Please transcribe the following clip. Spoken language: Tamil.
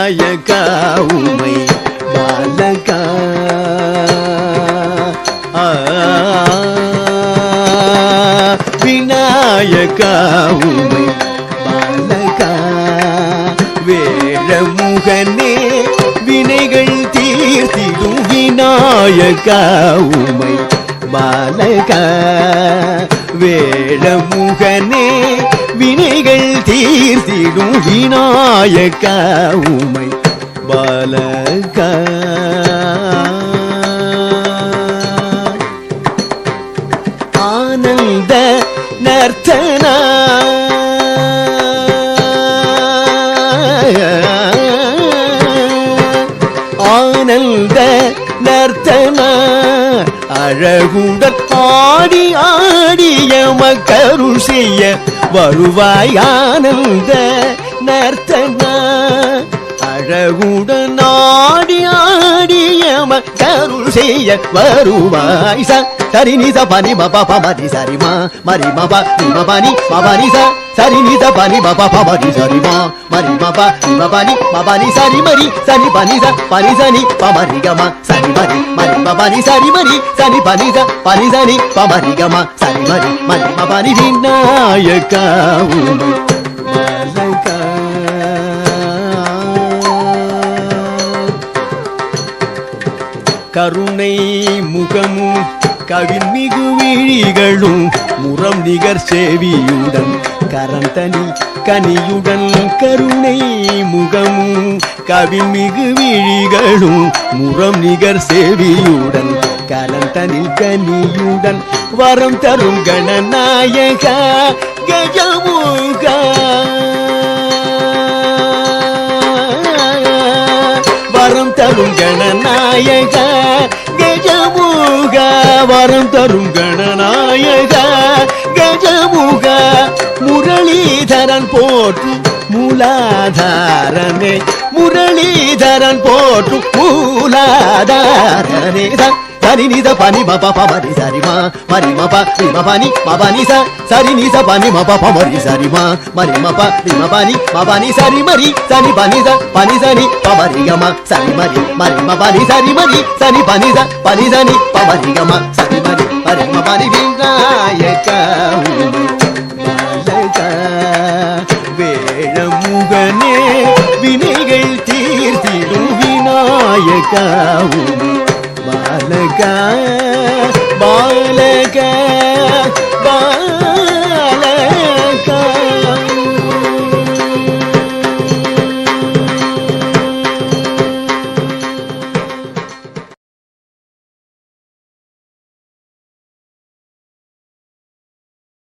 விநாயகா உமை பாலகா விநாயகா உமை பாலகா வேழமுகனே வினைகள் தீர்த்திடும் விநாயகா உமை பாலகா வேழமுகனே வினைகள் தீர்த்திடும் விநாயகா உமை பாலகா ஆனந்த நர்த்தனா ஆனந்த நர்த்தனா அழகுடன் ஆடி ஆடிய மக்கருள் செய்ய வருவாய் ஆனந்த நர்த்தனா அழகுடன் ஆடி ஆடிய மக்கருள் செய்ய வருவாய் சரி நீ சபனி பாபா பமரி சரி மா மரி மாபா நிமபனி மபனி சரி நீ சபனி பாபா பமரி சரி மா மரி மாபா நிமபனி மபனி சரி மரி சனி பனி பனி சனி பமரி கமா சனி மரி மரி மபனி சரி மரி சனி பனி சனி பமரி கமா சனி மரி மரி மபனி விநாயகா உமை பாலகா கருணை முகமும் கவின்மிகு விழிகளும் முரம் நிகர் சேவியுடன் கரந்தனி கனியுடன் கருணை முகமும் கவின்மிகு விழிகளும் முரம் நிகர் சேவியுடன் கரந்தனில் கனியுடன் வரம் தரும் கணநாயகா கஜமுகா வரம் தரும் கணநாயகா கஜமுகா வரம் தரும் கணநாயகா கஜமுகா முரளிதரன் போற்று மூலாதாரனே முரளிதரன் போற்று மூலாதாரனே சரி நீ பனி மபா பமரி சரி மா மரி மபா ரிமபனி மபனி சரி நீ பனி மபா பமரி சரி மா மரி மபா ரிமபனி மபனி சரி மரி சனி பனி சனி பமரி கமா சரி மரி மரி மபனி சரி மரி சனி பனி சனி பமரி கமா சரி மரி மரி மபனி விநாயகா பாலகா வேழமுகனே வினைகள் தீர்த்திடும் விநாயகா பாலகா பாலகா